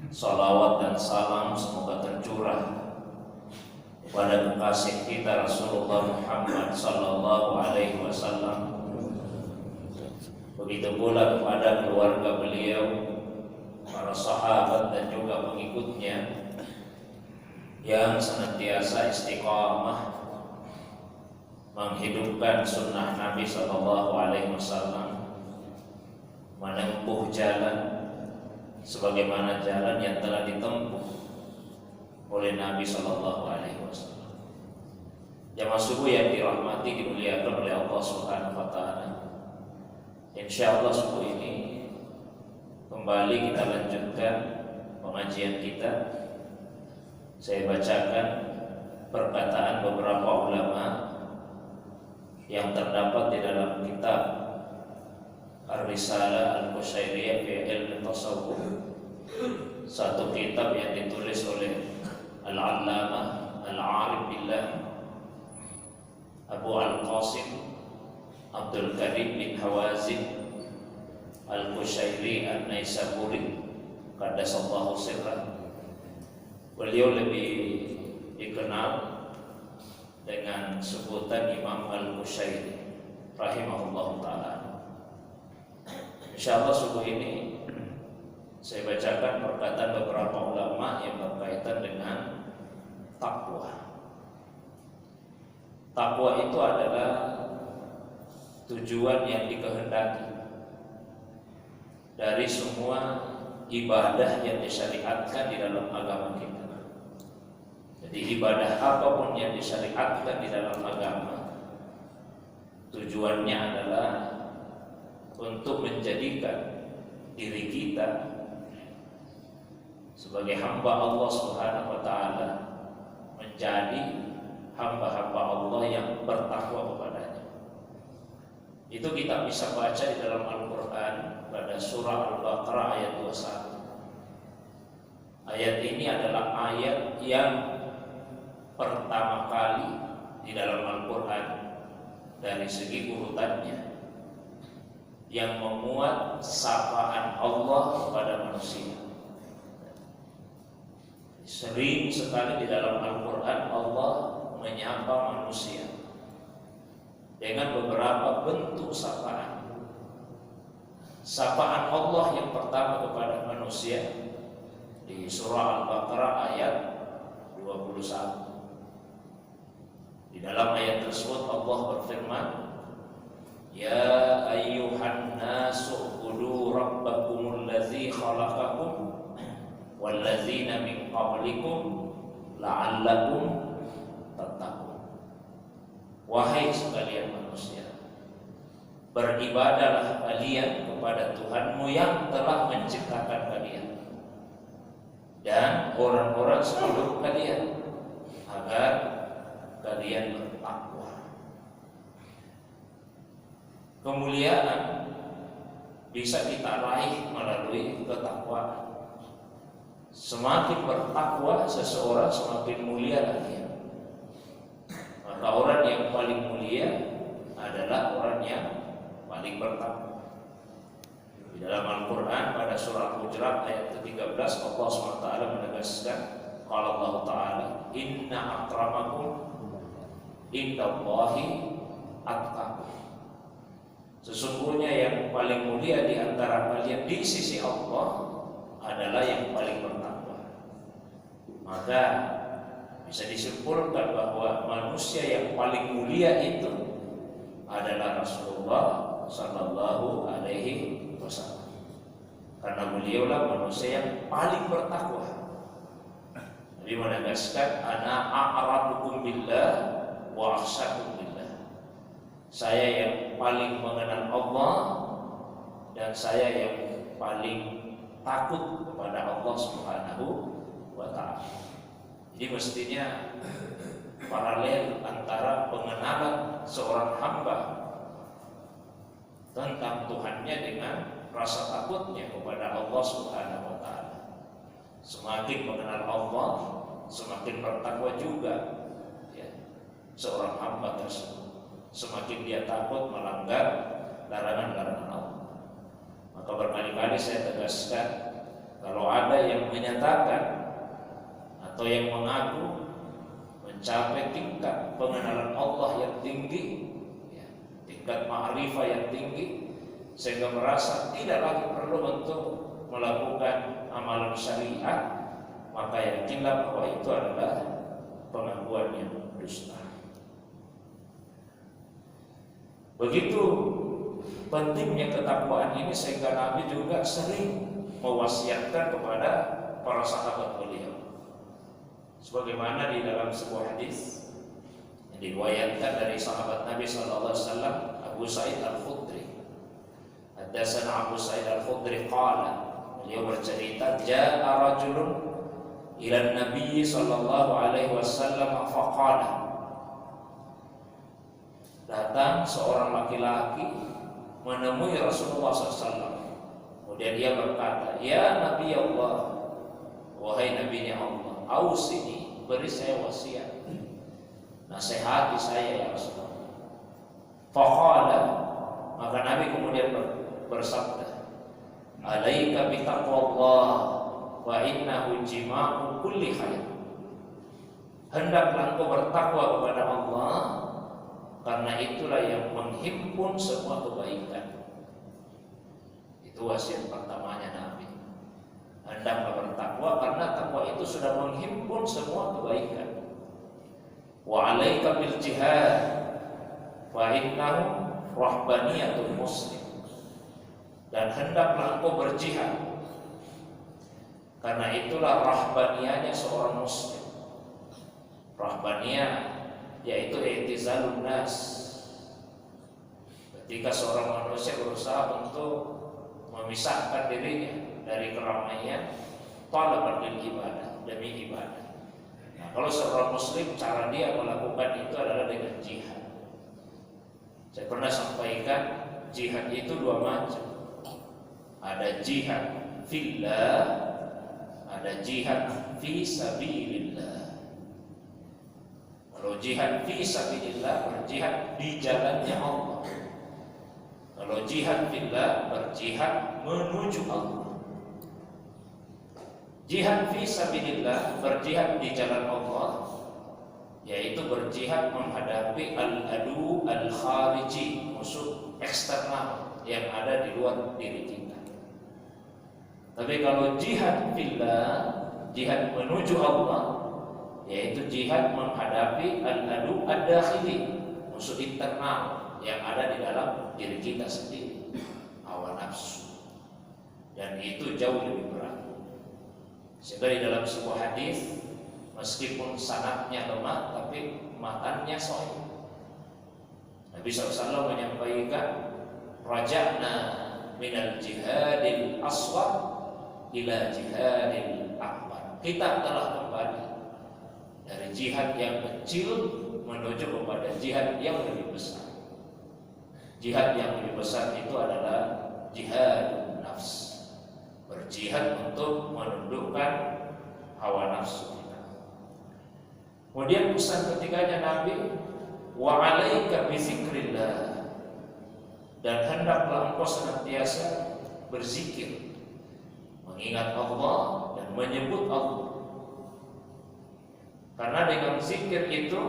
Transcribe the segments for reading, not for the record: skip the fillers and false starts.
Salawat dan salam semoga tercurah kepada kekasih kita Rasulullah Muhammad sallallahu alaihi wasallam. Begitu pula kepada keluarga beliau, para sahabat dan juga pengikutnya yang senantiasa istiqamah menghidupkan sunnah Nabi sallallahu alaihi wasallam, menempuh jalan sebagaimana jalan yang telah ditempuh oleh Nabi sallallahu alaihi wasallam. Jamaah subuh yang dirahmati, dimuliakan oleh Allah Subhanahu wa taala. Insyaallah subuh ini kembali kita lanjutkan pengajian kita. Saya bacakan perkataan beberapa ulama yang terdapat di dalam kitab Ar-Risalah Al-Qushairiyah fi Ilm Tasawuf, satu kitab yang ditulis oleh Al-Allamah Al-Arif Billah Abu Al-Qasim Abdul Karim bin Hawazin Al-Qushairi An-Naisaburi Qaddasallahu sirrah. Beliau lebih dikenal dengan sebutan Imam Al-Qushairi rahimahullah ta'ala. Insyaallah subuh ini saya bacakan perkataan beberapa ulama yang berkaitan dengan takwa. Takwa itu adalah tujuan yang dikehendaki dari semua ibadah yang disyariatkan di dalam agama kita. Jadi ibadah apapun yang disyariatkan di dalam agama, tujuannya adalah untuk menjadikan diri kita sebagai hamba Allah Subhanahu wa taala menjadi hamba-hamba Allah yang bertakwa kepadanya. Itu kita bisa baca di dalam Al-Qur'an pada surah Al-Baqarah ayat 21. Ayat ini adalah ayat yang pertama kali di dalam Al-Qur'an dari segi urutannya yang memuat sapaan Allah kepada manusia. Sering sekali di dalam Al-Quran Allah menyapa manusia dengan beberapa bentuk sapaan. Sapaan Allah yang pertama kepada manusia di surah Al-Baqarah ayat 21. Di dalam ayat tersebut Allah berfirman, Ya ayyuhan nasu ubudu rabbakumul ladzi khalaqakum walladzina min qablikum la'allakum tattaqun. Wahai sekalian manusia, beribadahlah kalian kepada Tuhanmu yang telah menciptakan kalian dan orang-orang sebelum kalian agar kalian bertakwa. Kemuliaan bisa kita raih melalui ketakwaan. Semakin bertakwa seseorang, semakin mulia lagi. Maka orang yang paling mulia adalah orang yang paling bertakwa. Di dalam Al-Quran pada surah Hujurat ayat ke-13 Allah SWT menegaskan, kalau Allah Ta'ala, Inna akramakum indallahi atqakum. Sesungguhnya yang paling mulia di antara kalian di sisi Allah adalah yang paling bertakwa. Maka bisa disimpulkan bahwa manusia yang paling mulia itu adalah Rasulullah sallallahu alaihi wasallam. Karena beliaulah manusia yang paling bertakwa. Nabi menegaskan, ana a'rafukum billah wa akhsyakum billah. Saya yang paling mengenal Allah dan saya yang paling takut kepada Allah Subhanahu wa ta'ala. Jadi mestinya paralel antara pengenalan seorang hamba tentang Tuhannya dengan rasa takutnya kepada Allah Subhanahu wa ta'ala. Semakin mengenal Allah, semakin bertakwa juga ya, seorang hamba tersebut. Semakin dia takut melanggar larangan-larangan Allah. Maka berkali-kali saya tegaskan, Kalau ada yang menyatakan atau yang mengaku mencapai tingkat pengenalan Allah yang tinggi, ya, tingkat ma'rifah yang tinggi, sehingga merasa tidak lagi perlu untuk melakukan amalan syariat, maka yakinlah bahwa itu adalah pengakuan yang dusta. Begitu pentingnya ketakwaan ini sehingga Nabi juga sering mewasiatkan kepada para sahabat beliau. Sebagaimana di dalam sebuah hadis yang diriwayatkan dari sahabat Nabi sallallahu alaihi wasallam, Abu Sa'id Al-Khudri. Hadatsana Abu Sa'id Al-Khudri qala, beliau bercerita, ja'a rajulun ila Nabi sallallahu alaihi wasallam faqala. Datang seorang laki-laki menemui Rasulullah SAW. Kemudian dia berkata, ya Nabi Allah, wahai Nabi-Nya Allah, ausini, beri saya wasiat, nasihati saya ya Rasulullah. Faqala, maka Nabi kemudian bersabda, alaika bitaqwallah wa innahu jima'u kulli khair. Hendaklah engkau bertakwa kepada Allah, karena itulah yang menghimpun semua kebaikan. Itu wasiat pertamanya Nabi. Hendaklah bertakwa karena takwa itu sudah menghimpun semua kebaikan. Wa 'alaika bil jihad fa innahu rahbaniyatul muslim. Dan hendaklah engkau berjihad, karena itulah rahbaniyahnya seorang muslim. Rahbaniyah yaitu i'tizalun nas. Ketika seorang manusia berusaha untuk memisahkan dirinya dari keramaian, talaban lil ibadah, demi ibadah. Nah, kalau seorang muslim cara dia melakukan itu adalah dengan jihad. Saya pernah sampaikan jihad itu dua macam. Ada jihad fillah, ada jihad fi sabilillah. Kalau jihad fi sabilillah, berjihad di jalannya Allah. Kalau jihad fillah, berjihad menuju Allah. Jihad fi sabilillah, berjihad di jalan Allah, yaitu berjihad menghadapi al-adu al-khariji, musuh eksternal yang ada di luar diri kita. Tapi kalau jihad fillah, jihad menuju Allah, yaitu jihad menghadapi al-adu ad-dakhili, musuh internal yang ada di dalam diri kita sendiri, hawa nafsu. Dan itu jauh lebih berat. Sehingga di dalam sebuah hadis, meskipun sanadnya lemah tapi matannya sahih, Nabi SAW menyampaikan, raja'na minal jihadil aswad ila jihadil akbar. Kita telah kembali dari jihad yang kecil menuju kepada jihad yang lebih besar. Jihad yang lebih besar itu adalah jihad nafs, berjihad untuk menundukkan hawa nafsu kita. Kemudian pesan ketiganya Nabi, wa 'alaika bi dzikrillah, dan hendaklah engkau senantiasa berzikir, mengingat Allah dan menyebut Allah. Karena dengan zikir itu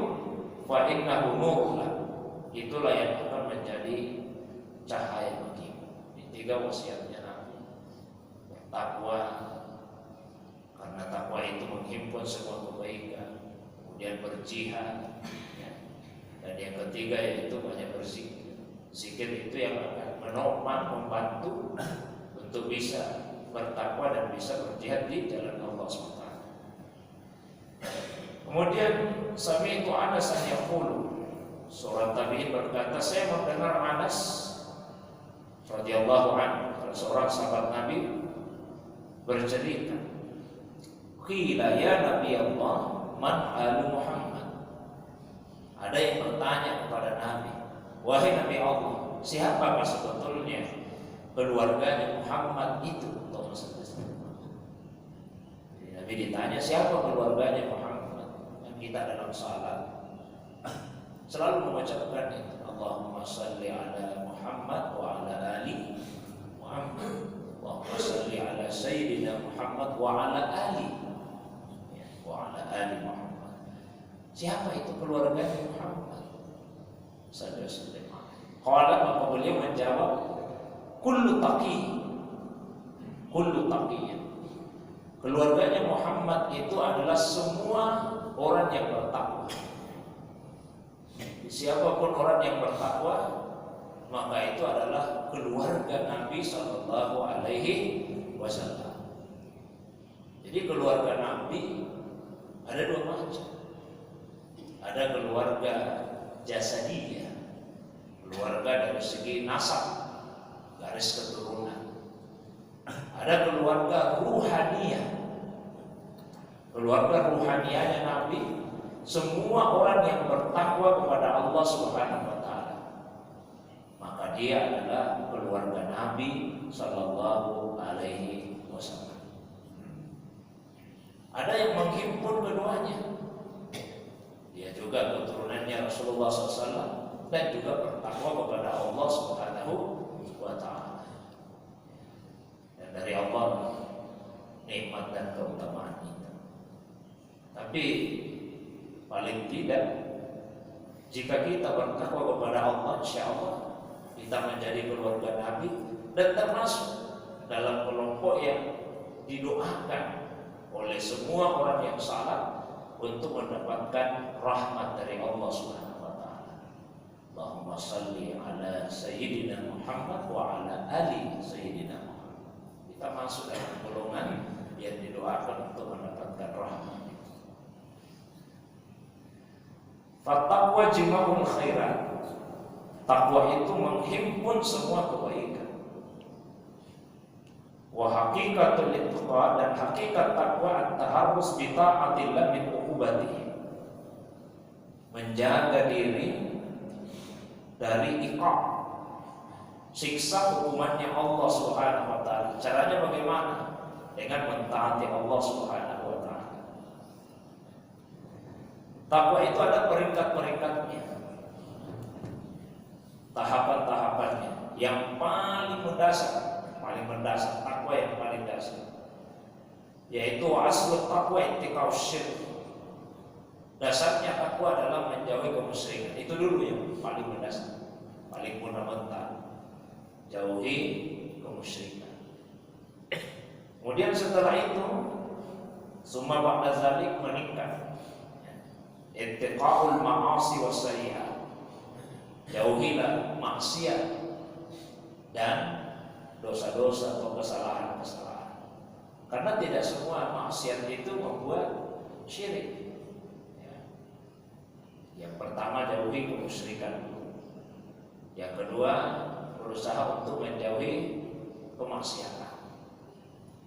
fa innahu nurun, itulah yang akan menjadi cahaya bagimu. Ini tiga wasiatnya Nabi. Bertakwa, karena takwa itu menghimpun semua kebaikan. Kemudian berjihad, ya. Dan yang ketiga yaitu banyak berzikir. Zikir itu yang akan menopang, membantu untuk bisa bertakwa dan bisa berjihad di jalan Allah SWT. Kemudian sami'tu Anas yaqulu, seorang tabi'in berkata, saya mendengar Anas radhiyallahu anhu, seorang sahabat Nabi, bercerita, qila ya Nabi Allah, man alu Muhammad. Ada yang bertanya kepada Nabi, wahai Nabi Allah, siapakah sebetulnya keluarganya Muhammad itu? Jadi Nabi ditanya, siapa keluarganya Muhammad? Kita dalam salat selalu mengucapkan itu, Allahumma salli ala Muhammad wa ala ali Muhammad wa Allahumma salli ala sayyidina Muhammad wa ala ali, ya, wa ala ali Muhammad. Siapa itu keluarganya Muhammad sallallahu alaihi wasallam? Qala, maka beliau menjawab, kullu taqi, kullu taqiyyin. Keluarganya Muhammad itu adalah semua orang yang bertakwa. Siapapun orang yang bertakwa, maka itu adalah keluarga Nabi Sallallahu Alaihi Wasallam. Jadi keluarga Nabi ada dua macam. Ada keluarga jasadiyah, keluarga dari segi nasab, garis keturunan. Ada keluarga ruhaniyah. Keluarga ruhaniyahnya Nabi, semua orang yang bertakwa kepada Allah Subhanahu wa taala, maka dia adalah keluarga Nabi sallallahu alaihi wasallam. Ada yang menghimpun keduanya. Dia juga keturunannya Rasulullah SAW dan juga bertakwa kepada Allah Subhanahu wa taala. Dan dari Allah nikmat dan keutamaan itu. Tapi paling tidak, jika kita bertakwa kepada Allah, insya Allah kita menjadi keluarga Nabi dan termasuk dalam kelompok yang didoakan oleh semua orang yang salat untuk mendapatkan rahmat dari Allah Subhanahu wa taala. Allahumma salli ala sayyidina Muhammad wa ala ali sayyidina Muhammad. Kita masuk dalam golongan yang didoakan untuk mendapatkan rahmat. Fattaqwa jima'ul khairat. Takwa itu menghimpun semua kebaikan. Wa haqiqatul ittqa, dan hakikat takwa at-taharrus bi ta'atillah min uqubatihi. Menjaga diri dari iqab, siksa hukumannya Allah Subhanahu wa taala. Caranya bagaimana? Dengan mentaati Allah Subhanahu wa taala. Takwa itu ada peringkat-peringkatnya, tahapan-tahapannya. Yang paling mendasar takwa yang paling dasar, yaitu asal takwa intikau syirk. Dasarnya takwa adalah menjauhi kemusyrikan. Itu dulu yang paling mendasar, paling fundamental. Jauhi kemusyrikan. Kemudian setelah itu, summa ba'da zalik, meningkat ittiqaul ma'asi wassayi'at. Jauhilah maksiat dan dosa-dosa atau kesalahan-kesalahan. Karena tidak semua maksiat itu membuat syirik. Yang pertama, jauhi kemusyrikan. Yang kedua, berusaha untuk menjauhi kemaksiatan,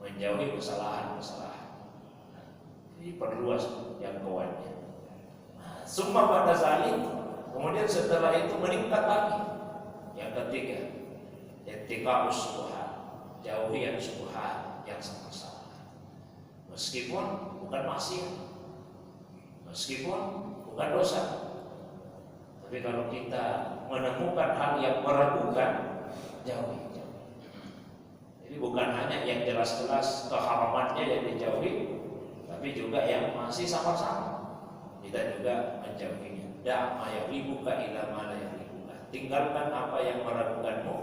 menjauhi kesalahan-kesalahan. Jadi perluas jangkauannya. Summa pada zalim, kemudian setelah itu meningkat lagi. Yang ketiga, ittiqa'us syubhat, jauhi yang syubhat, yang salah. Meskipun bukan maksiat, meskipun bukan dosa, tapi kalau kita menemukan hal yang meragukan, jauhi. Jadi bukan hanya yang jelas-jelas keharamannya yang dijauhi, tapi juga yang masih sama-sama kita juga menjauhinya. Da' ma yaghibuka ila ma la yaghibuka. Tinggalkan apa yang meragukanmu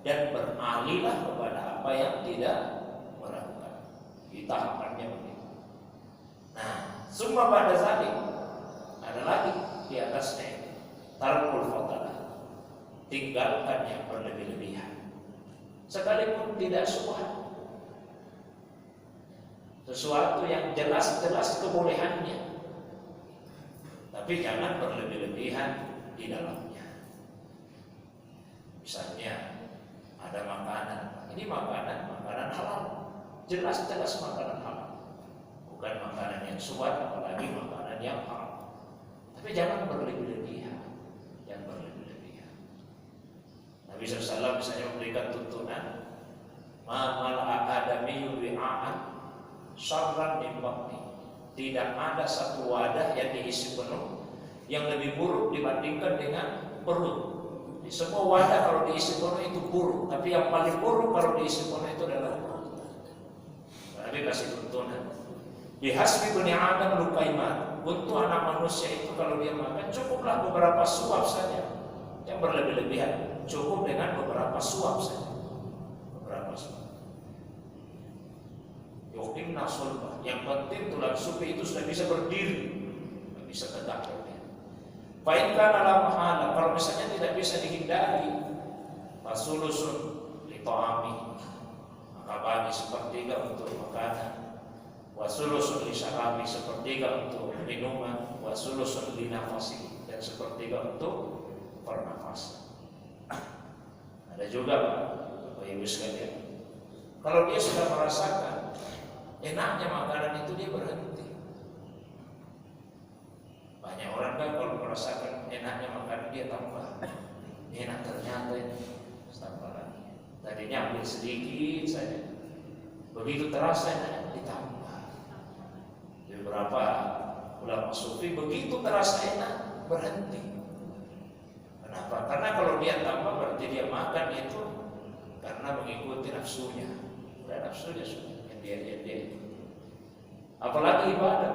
dan beralihlah kepada apa yang tidak meragukan. Kita tahapannya begitu. Nah, summa pada zalik, ada lagi di atasnya, tarkul fadalah, tinggalkan yang berlebih-lebihan, sekalipun tidak syubhat, sesuatu yang jelas-jelas kebolehannya, tapi jangan berlebih-lebihan di dalamnya. Misalnya ada makanan, ini makanan halal, jelas-jelas makanan halal, bukan makanan yang syubhat, apalagi makanan yang haram. Tapi jangan berlebih-lebihan, jangan berlebih-lebihan. Nabi SAW misalnya memberikan tuntunan, ma'al adamiyyu bi'a'an syarran min batni. Tidak ada satu wadah yang diisi penuh yang lebih buruk dibandingkan dengan perut. Semua wadah kalau diisi penuh itu buruk, tapi yang paling buruk kalau diisi penuh itu adalah Nabi kasih tuntunan. Bihasbi bani Adam lukaiman. Untuk anak manusia itu kalau dia makan cukuplah beberapa suap saja. Yang berlebih-lebihan cukup dengan beberapa suap saja. Beberapa suap. Yuqimna sulbah. Yang penting tulang supi itu sudah bisa berdiri, bisa tegak. Fa'in kana la mahala. Kalau misalnya tidak bisa dihindari, fasulusun li ta'ami, maka bagi sepertiga untuk makanan, wasulusun li syarabi, sepertiga untuk minuman, wasulusun li nafasi, dan sepertiga untuk pernafasan. Ada juga Bapak Ibu sekalian, kalau dia sudah merasakan enaknya makanan itu, dia berhenti. Banyak orang kan kalau merasakan enaknya makanan, dia tambah. Enak ternyata ini, tambah lagi. Tadinya ambil sedikit saja, begitu terasa enaknya ditambah. Beberapa ulama sufi begitu terasa enak berhenti. Kenapa? Karena kalau dia tambah berarti dia makan itu karena mengikuti nafsunya. Udah nafsunya sudah dia. Apalagi ibadah.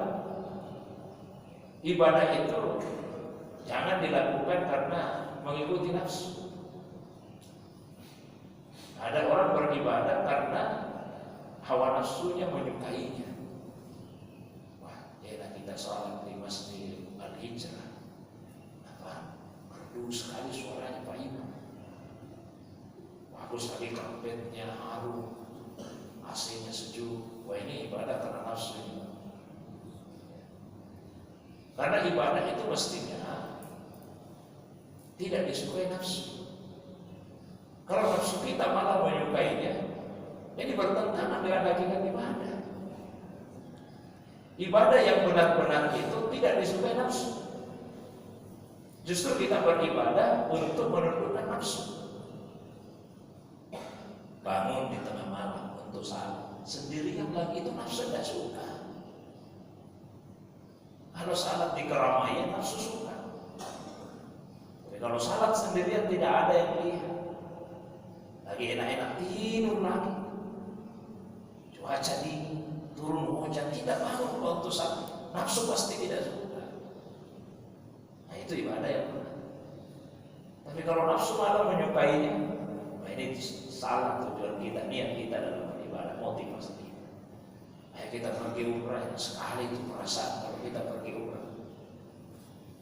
Ibadah itu jangan dilakukan karena mengikuti nafsu. Ada orang beribadah karena hawa nafsunya menyukainya. Wah, enak kita sholat di Masjid Al-Hijrah. Apa? Merdu sekali suaranya Pak Imam. Bagus sekali karpetnya harum, AC-nya sejuk. Wah, ini ibadah karena nafsu. Karena ibadah itu mestinya tidak disukai nafsu. Kalau nafsu kita malah menyukainya, ini bertentangan dengan hakikat ibadah. Ibadah yang benar-benar itu tidak disukai nafsu. Justru kita beribadah untuk menundukkan nafsu. Bangun di tengah malam untuk salat sendirian lagi, itu nafsu tidak suka. Kalau salat di keramaian nafsu suka. Tapi kalau salat sendirian tidak ada yang lihat, lagi enak-enak tidur lagi, cuaca dingin, turun hujan, tidak bangun untuk salat, nafsu pasti tidak suka. Nah, itu ibadah yang benar. Tapi kalau nafsu malah menyukainya, nah ini salah tujuan kita, niat kita dalam beribadah, motivasi. Ayo kita pergi umrah, sekali itu perasaan kalau kita pergi umrah.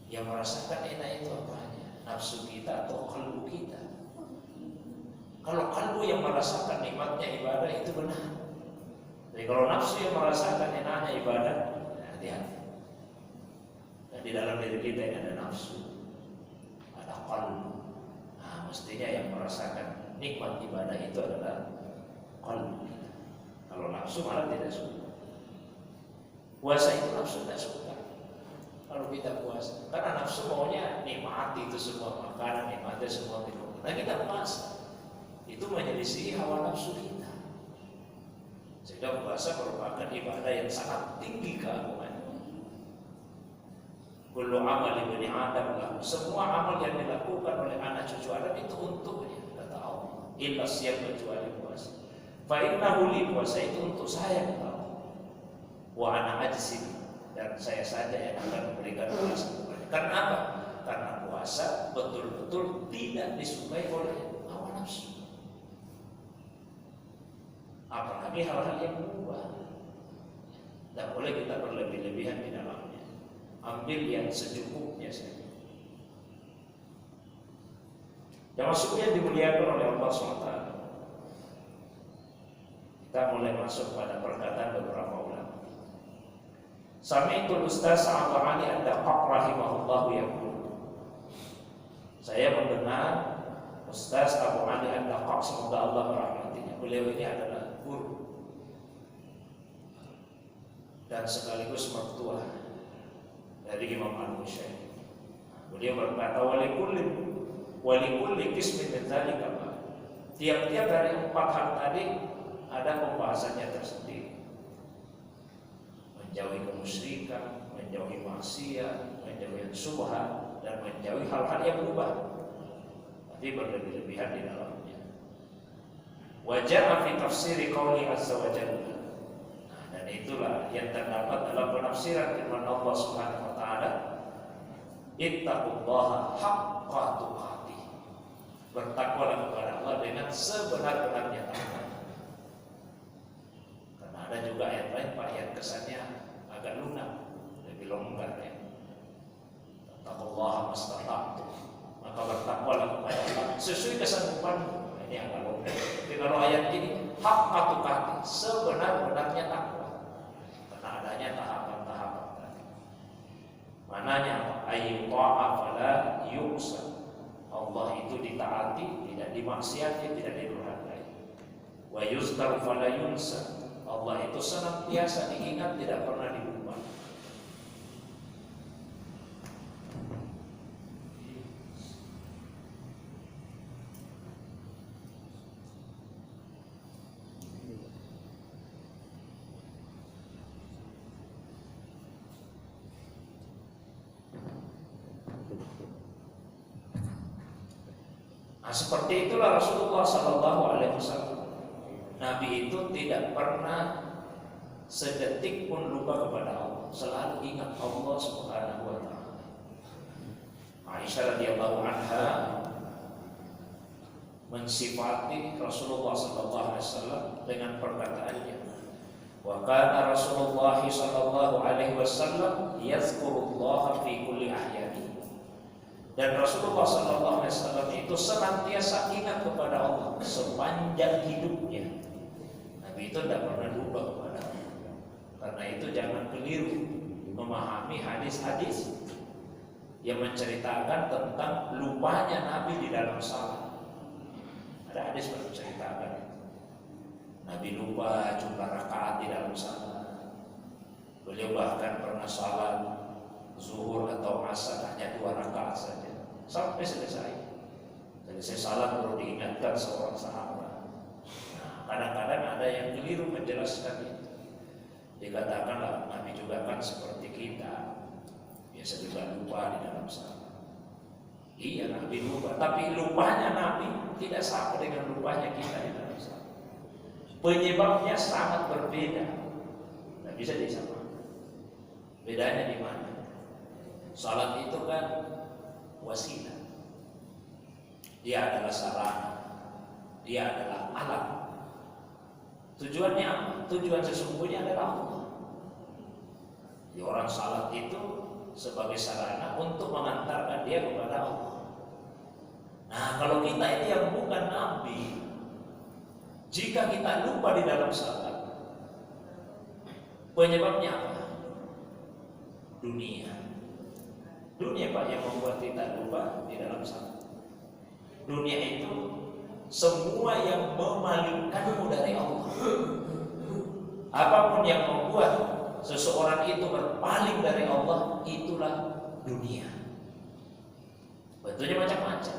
Yang merasakan enak itu apanya? Nafsu kita atau kalbu kita? Kalau kalbu yang merasakan nikmatnya ibadah itu benar. Jadi kalau nafsu yang merasakan enaknya ibadah, hati-hati. Dan di dalam diri kita ini ada nafsu, ada kalbu. Nah, mestinya yang merasakan nikmat ibadah itu adalah kalbu kita. Kalau nafsu malah tidak suka. Puasa itu nafsu tidak suka kalau kita puasa, karena nafsu maunya nikmati itu semua makanan, nikmati semua minuman. Nah, kita puasa itu menyelisih hawa nafsu kita, sehingga puasa merupakan ibadah yang sangat tinggi keagungannya. Kullu amal ibni Adam lahu, semua amal yang dilakukan oleh anak cucu Adam itu untuknya, kata Allah. Illa siyam, kecuali puasa. Fa innahu li, puasa itu untuk saya, kata Allah. Wa ana ajzi, dan saya saja yang akan memberikan puasa kepada. Karena apa? Karena puasa betul-betul tidak disukai oleh hawa nafsu. Apalagi hal-hal yang berubah. Tidak boleh kita berlebih-lebihan di dalamnya. Ambil yang secukupnya saja. Yang maksudnya dimuliakan oleh Allah SWT. Kita mulai masuk pada perkataan beberapa ulama. Sami'tul Ustaz Abu Ali Ad-Daqaq rahimahullah yaqul. Saya mendengar Ustaz Abu Ali Ad-Daqaq, semoga Allah merahmatinya. Beliau ini adalah guru dan sekaligus mertua dari Imam Al-Musyayyi. Beliau berkata, walikulli qismin min dzalika. Tiap-tiap dari 4 hal tadi ada pembahasannya tersendiri. Menjauhi kemusyrikan, menjauhi maksiat, menjauhi syubhat, dan menjauhi hal-hal yang berubah, tapi berlebih-lebihan di dalamnya. Wa ja'a fi tafsiri qauli azza wa jalla. Nah, itulah yang terdapat dalam penafsiran firman Allah Subhanahu wa taala, ittaqullaha haqqa tuqatih. Bertakwalah kepada Allah dengan sebenar-benarnya takwa. Karena ada juga ayat lain Pak yang kesannya agak lunak, lebih longgar ya. Taqullaha mastata'tum. Maka bertakwalah kepada Allah sesuai kesanggupanmu. Ini agak longgar. Tapi kalau ayat ini haqqa tuqatih, sebenar-benarnya takwa. Karena adanya tahapan-tahapan tadi. Mananya apa? Ayyuta'a fala yuqsa. Allah itu ditaati, tidak dimaksiati, tidak didurhakai. Wa yuzkar fala yunsa. Allah itu senantiasa diingat, tidak pernah dilupa. Nah, seperti itulah Rasulullah Sallallahu Alaihi Wasallam. Nabi itu tidak pernah sedetik pun lupa kepada Allah, selalu ingat Allah Subhanahu Wa Taala. Aisyah radhiyallahu anha mensifati Rasulullah Sallallahu Alaihi Wasallam dengan perkataannya, wa kana Rasulullah Sallallahu Alaihi Wasallam yazkurullaha fi kulli ahyani. Dan Rasulullah SAW itu senantiasa ingat kepada Allah sepanjang hidupnya. Nabi itu tidak pernah lupa kepada Allah. Karena itu jangan keliru memahami hadis-hadis yang menceritakan tentang lupanya Nabi di dalam salat. Ada hadis yang menceritakan Nabi lupa jumlah rakaat di dalam salat. Beliau bahkan pernah salat zuhur atau asar hanya 2 rakaat saja sampai selesai. Selesai salat baru diingatkan seorang sahabat. Nah, kadang-kadang ada yang keliru menjelaskan itu. Dikatakanlah Nabi juga kan seperti kita, biasa juga lupa di dalam salat. Iya, Nabi lupa, tapi lupanya Nabi tidak sama dengan lupanya kita di dalam salat. Penyebabnya sangat berbeda. Tidak bisa disamakan. Bedanya di mana? Salat itu kan wasilah. Dia adalah sarana. Dia adalah alat. Tujuannya apa? Tujuan sesungguhnya adalah Allah. Jadi orang salat itu sebagai sarana untuk mengantarkan dia kepada Allah. Nah, kalau kita ini yang bukan Nabi, jika kita lupa di dalam salat, penyebabnya apa? Dunia. Dunia Pak yang membuat kita lupa di dalam salat. Dunia itu semua yang memalingkanmu dari Allah. Apapun yang membuat seseorang itu berpaling dari Allah, itulah dunia. Bentuknya macam-macam.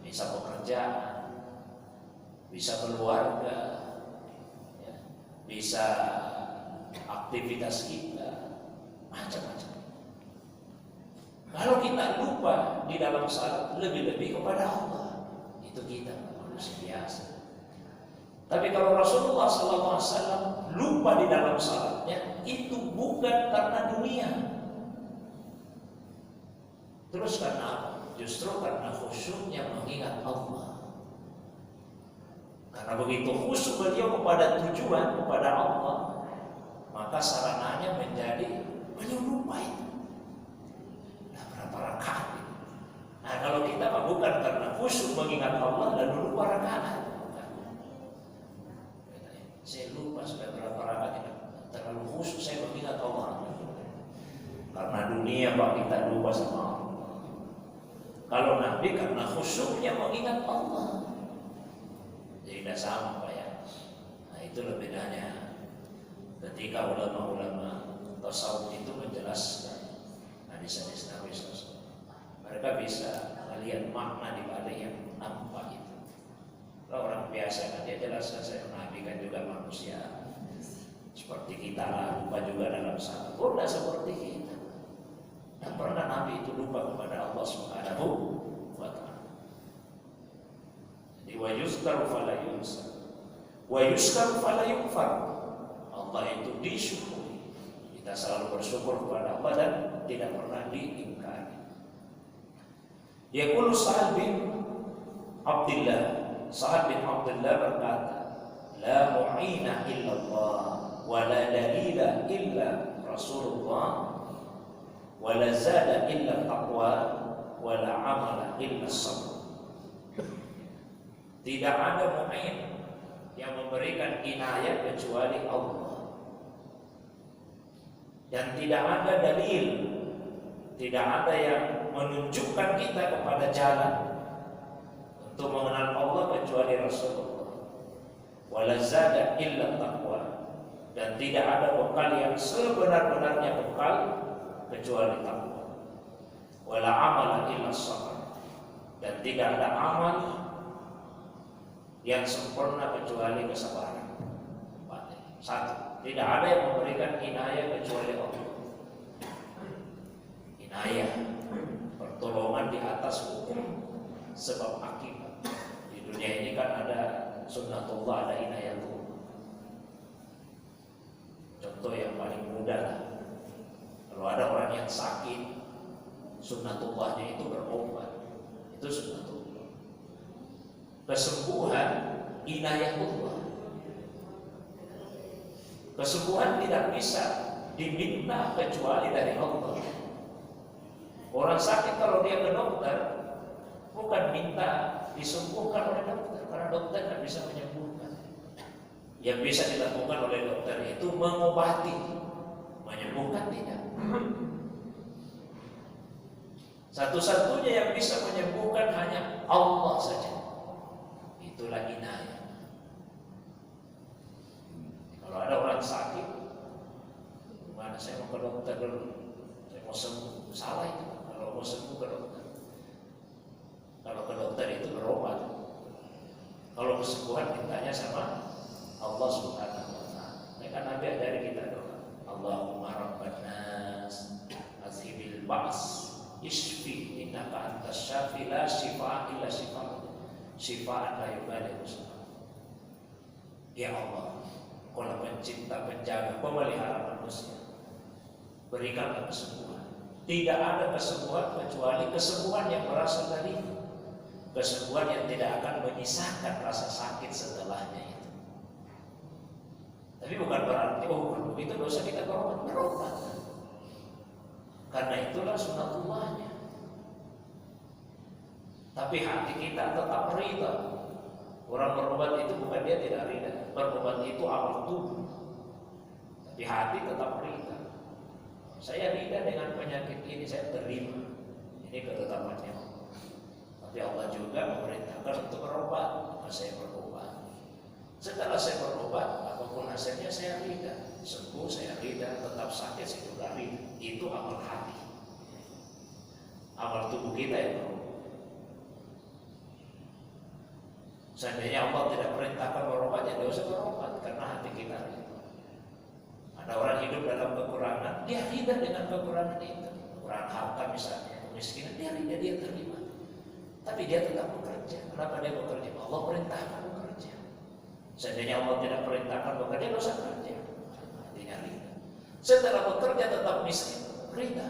Bisa pekerjaan, bisa keluarga, ya, bisa aktivitas kita, macam-macam. Kalau kita lupa di dalam salat, lebih-lebih kepada Allah, itu kita manusia biasa. Tapi kalau Rasulullah SAW lupa di dalam salatnya, itu bukan karena dunia. Terus karena apa? Justru karena khusyuknya mengingat Allah. Karena begitu khusyuk beliau kepada tujuan, kepada Allah, maka sarananya menjadi beliau lupa itu. Rakaat. Nah, kalau kita bukan karena khusyuk mengingat Allah lalu lupa rakaat. Saya lupa sudah berapa rakaat, terlalu khusyuk saya mengingat Allah. Karena dunia Pak kita lupa sama Allah. Kalau Nabi karena khusyuknya mengingat Allah. Jadi tidak sama Pak ya. Nah, itulah bedanya. Ketika ulama-ulama tasawuf itu menjelaskan hadis-hadis Nabi SAW, mereka bisa melihat makna di balik yang nampak itu. Kalau orang biasa kan dia jelaskan, saya Nabi kan juga manusia seperti kita lah, lupa juga dalam salat. Tidak seperti kita. Tak pernah Nabi itu lupa kepada Allah Subhanahu wa Ta'ala. Jadi wa yuzkaru fala yunsa, wa yuskaru fala yukfar. Allah Allah itu disyukuri. Kita selalu bersyukur kepada Allah dan tidak pernah diingkari. Yaqulu Sa'ad bin Abdullah berkata, la mu'ina illallah wa la dalila illa Rasulullah wa la zada illa taqwa wa la amala illa sabr. Tidak ada mu'in yang memberikan inayah kecuali Allah, dan tidak ada dalil, tidak ada yang menunjukkan kita kepada jalan untuk mengenal Allah kecuali Rasulullah. Wala zada illa taqwa, dan tidak ada bekal yang sebenar-benarnya bekal kecuali takwa. Wala amala illa sabr, dan tidak ada amal yang sempurna kecuali kesabaran. Satu, tidak ada yang memberikan inayah kecuali Allah. Inayah, pertolongan di atas hukum sebab akibat. Di dunia ini kan ada sunnatullah, ada inayatullah. Contoh yang paling mudah lah, kalau ada orang yang sakit, sunnatullahnya itu berobat, itu sunnatullah. Kesembuhan inayatullah. Kesembuhan tidak bisa diminta kecuali dari Allah. Orang sakit kalau dia ke dokter, bukan minta disembuhkan oleh dokter, karena dokter tidak bisa menyembuhkan. Yang bisa dilakukan oleh dokter itu mengobati, menyembuhkan tidak. Satu-satunya yang bisa menyembuhkan hanya Allah saja. Itulah inayah. Kalau ada orang sakit, gimana, saya mau ke dokter dulu, saya mau sembuh, salah itu. Kalau mau sembuh ke dokter. Kalau ke dokter itu berobat. Kalau kesembuhan mintanya sama Allah Subhanahu wa Ta'ala. Ya kan Nabi ajari kita doa, Allahumma rabban nas azhibil ba's isfi innaka antas syafi la shifaa illa shifaa shifaan la yughadiru saqama. Ya Allah, Kaulah pencipta, penjaga, pemelihara manusia, berikanlah kesembuhan. Tidak ada kesembuhan kecuali kesembuhan yang berasal dari kesembuhan yang tidak akan menyisakan rasa sakit setelahnya itu. Tapi bukan berarti itu dosa kita berobat. Karena itulah sunnatullahnya. Tapi hati kita tetap ridha. Orang berobat itu bukan dia tidak ridha. Berobat itu amal tubuh. Tapi hati tetap ridha. Saya ridha dengan penyakit ini, saya terima. Ini ketetapannya Allah. Tapi Allah juga memerintahkan untuk berobat, maka saya berobat. Setelah saya berobat, apapun hasilnya saya ridha. Sembuh saya ridha, tetap sakit saya juga ridha. Itu amal hati. Amal tubuh kita yang berobat. Seandainya Allah tidak perintahkan berobat, ya tidak usah berobat, karena hati kita ridha. Ada orang hidup dalam kekurangan, dia ridha dengan kekurangan itu. Kekurangan harta misalnya, kemiskinan, dia ridha, dia terima. Tapi dia tetap bekerja. Kenapa dia bekerja? Allah perintahkan bekerja. Seandainya Allah tidak perintahkan bekerja, dia usah kerja. Artinya ridha. Setelah bekerja tetap miskin, ridha.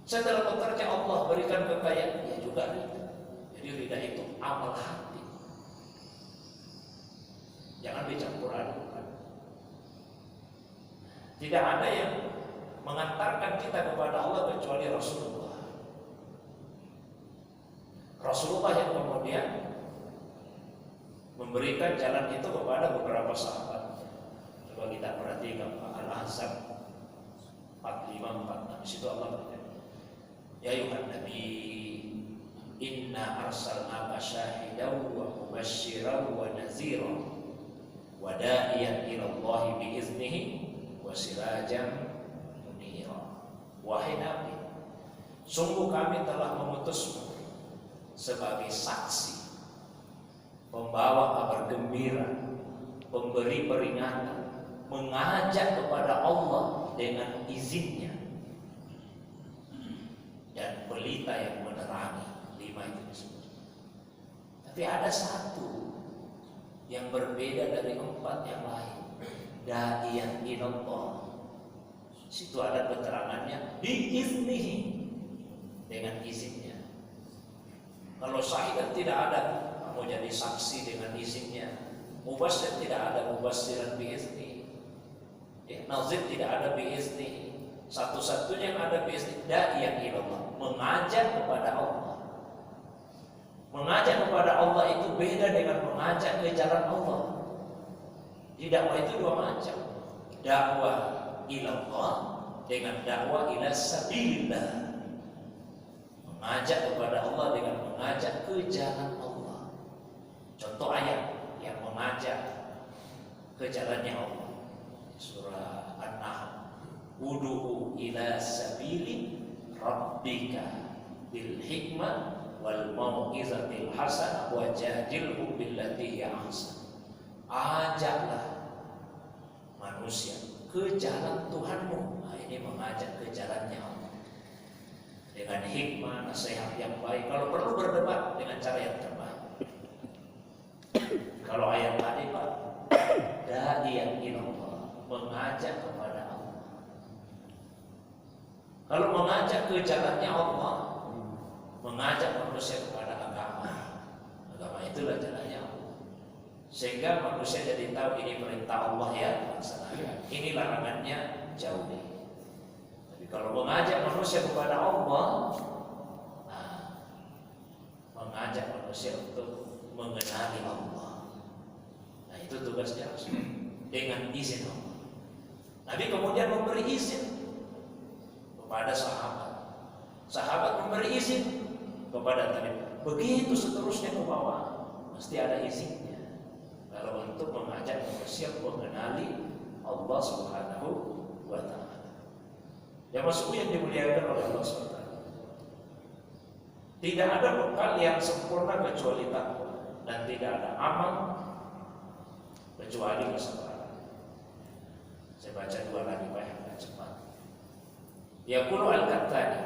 Setelah bekerja Allah berikan kekayaan, dia juga ridha. Jadi ridha itu amal hati. Jangan dicampur adukan. Tidak ada yang mengantarkan kita kepada Allah kecuali Rasulullah. Rasulullah yang kemudian memberikan jalan itu kepada beberapa sahabat. Coba kita perhatikan Al-Ahzab 45-46. Di situ Allah berkata, ya ayuhan nabi, inna arsalnaka syahidan wa mubasysyiran wa nadhiran wa da'iyan ila Allah biiznihi wa sirajan munira. Wahai Nabi, sungguh kami telah mengutusmu sebagai saksi, pembawa kabar gembira, pemberi peringatan, mengajak kepada Allah dengan izinnya, dan pelita yang menerangi. 5 itu disebut. Tapi ada satu yang berbeda dari 4 yang lain. da'iyan ilallah. Situ ada keterangannya biiznihi, dengan izinnya. Kalau syahidat tidak ada, mau jadi saksi dengan izinnya. Mubasyir tidak ada, mubasyir biizni. Ya, nazir tidak ada biizni. Satu-satunya yang ada biizni da'iyan ilallah, mengajak kepada Allah. Mengajak kepada Allah itu beda dengan mengajak ke jalan Allah. Di dakwah itu dua macam. Dakwah ilallah dengan dakwah ila sabilillah. Mengajak kepada Allah dengan mengajak ke jalan Allah. Contoh ayat yang mengajak ke jalannya Allah. Surah An-Nahl. Ud'u ila sabili rabbika bil hikmah wal mau'izatil hasanah wajadilhum billati hiya ahsan. Ajaklah manusia ke jalan Tuhanmu. Nah, ini mengajak ke jalannya Allah dengan hikmah, nasihat yang baik. Kalau perlu berdebat dengan cara yang terbaik. Kalau ayat tadi Pak, da'iyan ilallah, mengajak kepada Allah. Kalau mengajak ke jalannya Allah, mengajak manusia kepada agama. Agama itulah jalannya Allah. Sehingga manusia jadi tahu ini perintah Allah ya, laksanakan. Ini larangannya, jauhi. Tapi kalau mengajak manusia kepada Allah, nah, mengajak manusia untuk mengenali Allah. Nah, itu tugasnya dengan izin Allah. Nabi kemudian memberi izin kepada sahabat. Sahabat memberi izin kepada tabi'in. Begitu seterusnya ke bawah, mesti ada izinnya. Kalau untuk mengajak manusia mengenali Allah Subhanahu wa Ta'ala. Ya maksudku yang dimuliakan oleh Allah SWT. Tidak ada bekal yang sempurna kecuali takwa, dan tidak ada amal kecuali kesabaran. Saya baca dua lagi Pak yang cepat. Yaqulu Al-Qattani,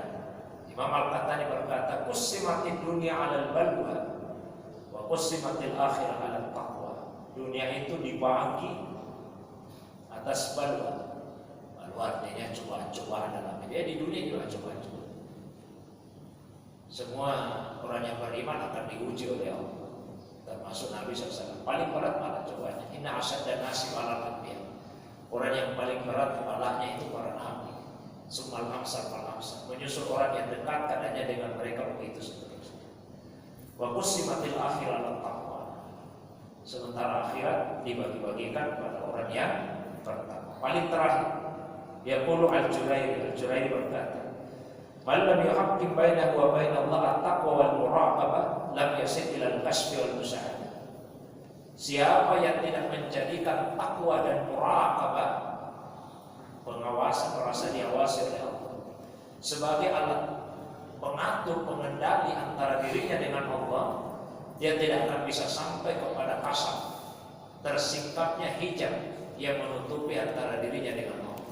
Imam Al-Qattani berkata, qussimatid dunya 'alal balwa wa qussimatil akhirah 'alal taqwa. Dunia itu dibagi atas balwa. Balwa artinya cobaan-cobaan dalam dia di dunia juga cobaan-cobaan. Semua orang yang beriman akan diuji oleh Allah, termasuk Nabi SAW. Paling berat malah cobaannya. Inna asyadda nasi 'alal anbiya. Orang yang paling berat balanya itu para nabi. Sumal amsal fal amsal, menyusul orang yang dekat kadannya dengan mereka, begitu seterusnya. Wa qussimatil akhirah al taqwa. Sementara akhirat dibagi-bagikan kepada orang yang bertakwa. Paling terakhir, yaqulu Al-Jurairi berkata, "Man lam yuhaqqim bainahu wa bain Allah at-taqwa wal muraqabah, lam yasil ila al-kashfi wal musyahadah." Siapa yang tidak menjadikan takwa dan muraqabah, pengawasan, merasa diawasi oleh Allah, sebagai alat pengatur, pengendali antara dirinya dengan Allah, dia tidak akan bisa sampai kepada kasar, tersingkapnya hijab yang menutupi antara dirinya dengan Allah.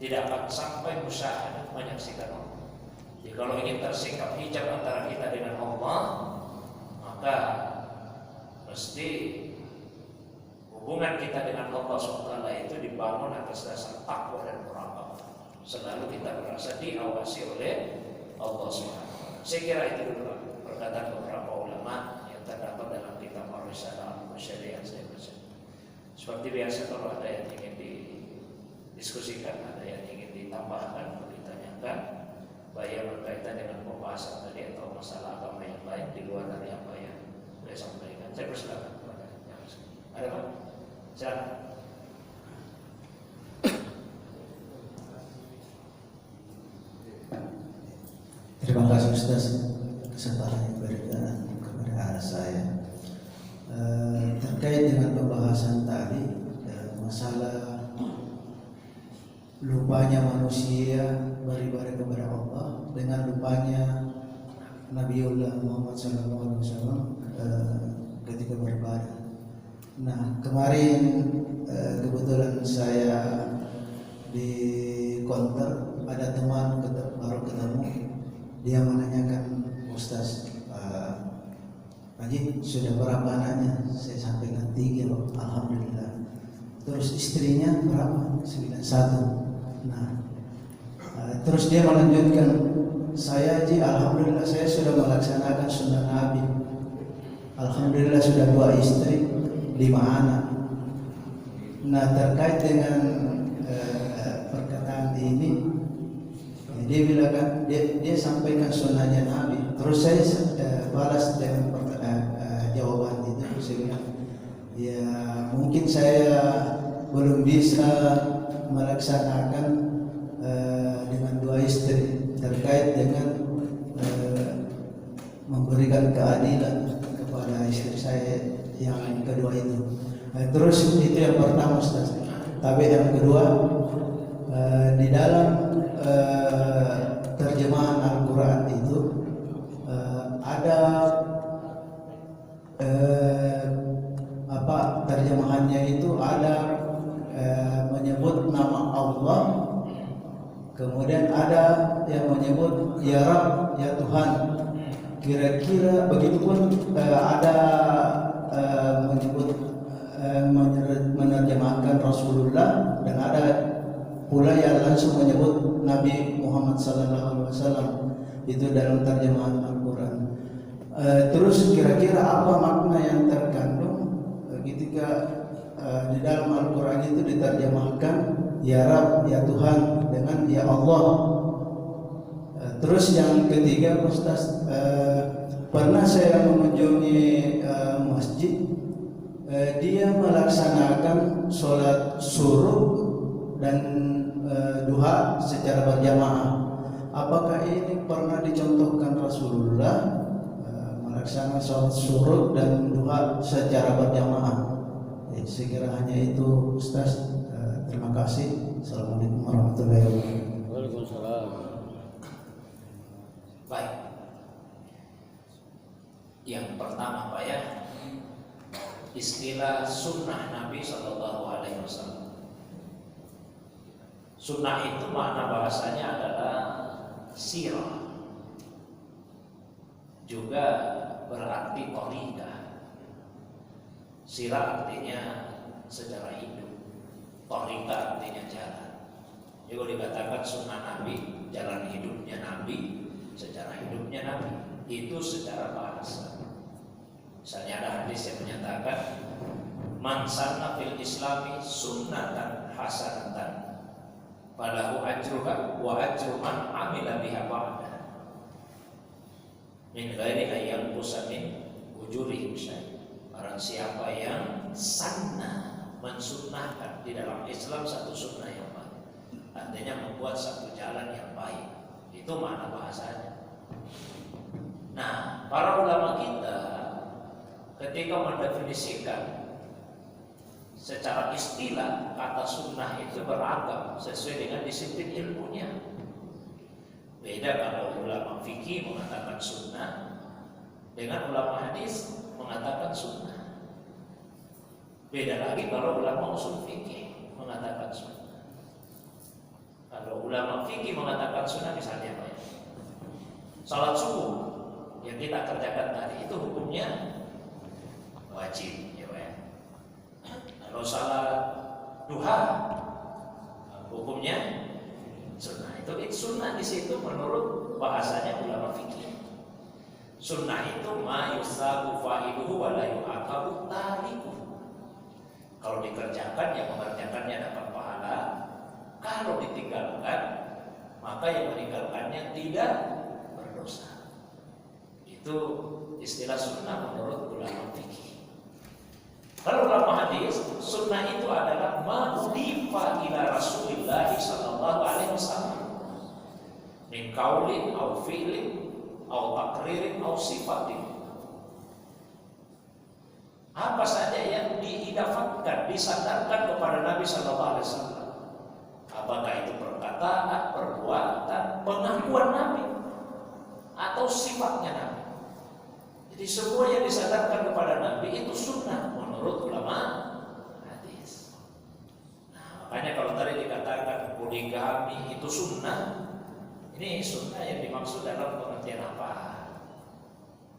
Tidak akan sampai musyahadah, menyaksikan Allah. Jadi kalau ingin tersingkap hijab antara kita dengan Allah, maka mesti hubungan kita dengan Allah SWT itu dibangun atas dasar takwa dan muraqabah. Selalu kita merasa diawasi oleh Allah SWT. Saya kira itu dulu perkataan beberapa ulama yang terdapat dalam kitab Ar-Risalah Al-Musyari yang saya baca. Seperti biasa, kalau ada yang ingin didiskusikan, ada yang ingin ditambahkan atau ditanyakan, baik yang berkaitan dengan pembahasan tadi atau masalah agama yang lain di luar dari apa yang saya sampaikan, saya persilakan kepada yang ada Pak. Silakan. Terima kasih Ustaz kesempatan yang diberikan kepada saya. Terkait dengan pembahasan tadi, masalah lupanya manusia beribadah kepada Allah dengan lupanya Nabiullah Muhammad SAW ketika beribadah. Nah, kemarin kebetulan saya di konter, ada teman baru ketemu, dia menanyakan, Ustaz, Haji sudah berapa anaknya? Saya sampaikan 3, Alhamdulillah. terus istrinya berapa? 91. Nah, terus dia melanjutkan, saya Ji, alhamdulillah saya sudah melaksanakan sunnah Nabi. Alhamdulillah sudah 2 istri, 5 anak. Nah, terkait dengan perkataan ini, dia bilang kan, dia sampaikan sunnahnya Nabi. Terus saya balas dengan jawaban itu. Saya bilang, ya mungkin saya belum bisa melaksanakan dengan 2 istri terkait dengan memberikan keadilan kepada istri saya yang kedua itu. Terus itu yang pertama, Ustaz. Tapi yang kedua, di dalam terjemahan Al-Quran itu ada terjemahannya itu ada menyebut nama Allah, kemudian ada yang menyebut ya Rabb, ya Tuhan. Kira-kira begitupun ada menyebut menerjemahkan Rasulullah, dan ada pula yang langsung menyebut Nabi Muhammad SAW. Itu dalam terjemahan Al-Quran. Terus kira-kira apa makna yang terkandung ketika di dalam Al-Quran itu diterjemahkan ya Rabb, ya Tuhan dengan ya Allah. Terus yang ketiga, Ustaz, pernah saya mengunjungi masjid, dia melaksanakan sholat suruh dan duha secara berjamaah. Apakah ini pernah dicontohkan Rasulullah melaksanakan sholat suruh dan duha secara berjamaah? Saya kira hanya itu, Ustaz. Terima kasih. Assalamualaikum warahmatullahi wabarakatuh. Waalaikumsalam. Baik. Yang pertama, Pak ya, istilah sunnah Nabi SAW. Sunnah itu makna bahasanya adalah sirah, juga berarti thariqah. Sirah artinya secara hidup, thariqah artinya jalan. Juga dikatakan sunnah Nabi, jalan hidupnya Nabi, secara hidupnya Nabi. Itu secara bahasa. Misalnya ada hadis yang menyatakan, man sanna fil islami sunnatan hasanatan falahu ajruha wa ajru man amila biha ba'da min ghairi ayyan qusamin ujurihim syai'. Barang siapa yang sanna, mensunnahkan di dalam Islam satu sunnah yang baik, artinya membuat satu jalan yang baik, itu makna bahasanya. Nah, para ulama kita ketika mendefinisikan secara istilah kata sunnah itu beragam sesuai dengan disiplin ilmunya. Beda kalau ulama fikih mengatakan sunnah dengan ulama hadis mengatakan sunnah. Beda lagi kalau ulama usul fikih mengatakan sunnah. Kalau ulama fikih mengatakan sunnah, misalnya apa ya? Salat subuh yang kita kerjakan tadi itu hukumnya wajib, ya Pak. Kalau salat duha hukumnya sunnah. Itu sunnah di situ menurut bahasanya ulama fikih. Sunnah itu ma yusabu fa'iluhu wa la yu'aqabu tarikuhu. Kalau dikerjakan, yang mengerjakannya dapat pahala. Kalau ditinggalkan, maka yang meninggalkannya tidak berdosa. Itu istilah sunnah menurut ulama fikih. Kalau ulama hadis, sunnah itu adalah ma'udhifa ila Rasulillah sallallahu alaihi wasallam min qaulin au fi'lin au takririn au sifatin. Apa saja yang diidafatkan, disandarkan kepada Nabi sallallahu alaihi wasallam, apakah itu perkataan, perbuatan, pengakuan Nabi atau sifatnya Nabi. Jadi semua yang disandarkan kepada Nabi itu sunnah menurut ulama hadis. Nah, makanya kalau tadi dikatakan poligami itu sunnah, ini sunnah yang dimaksud dalam pengertian apa?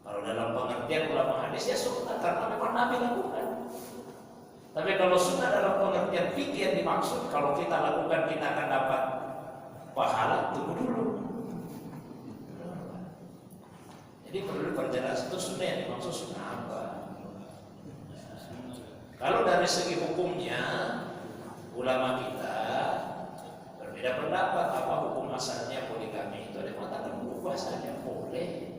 Kalau dalam pengertian ulama hadis ya sunnah karena memang Nabi lakukan. Tapi kalau sunnah dalam pengertian fikih yang dimaksud, kalau kita lakukan kita akan dapat pahala, tunggu dulu. Jadi perlu diperjelas itu sunnah yang dimaksud sunnah apa. Kalau dari segi hukumnya, ulama kita berbeda pendapat apa hukum asalnya poligami itu. Ada yang mengatakan berubah saja, boleh.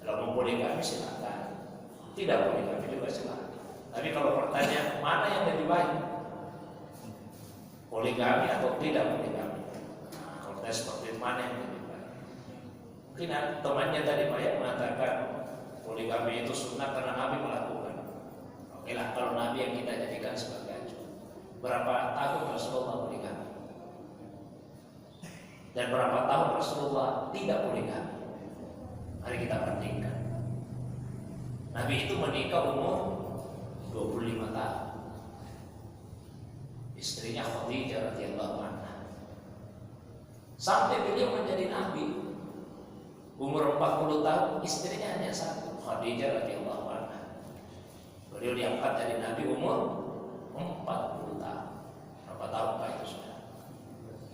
Kalau mau poligami silakan, tidak poligami juga silakan. Tapi kalau pertanyaan mana yang lebih baik, poligami atau tidak poligami? Nah, kalau tes seperti mana yang lebih baik? Mungkin temannya tadi Pak mengatakan poligami itu sunnah karena Nabi melakukan. Oke lah, kalau Nabi yang kita jadikan sebagai acuan. Berapa tahun Rasulullah poligami? Dan berapa tahun Rasulullah tidak poligami? Mari kita bandingkan. Nabi itu menikah umur 25 tahun. Istrinya Khadijah radhiyallahu anha. Sampai beliau menjadi nabi umur 40 tahun, istrinya hanya satu, Khadijah radhiyallahu anha. Beliau diangkat dari nabi umur 40 tahun. Berapa tahun Pak itu sudah?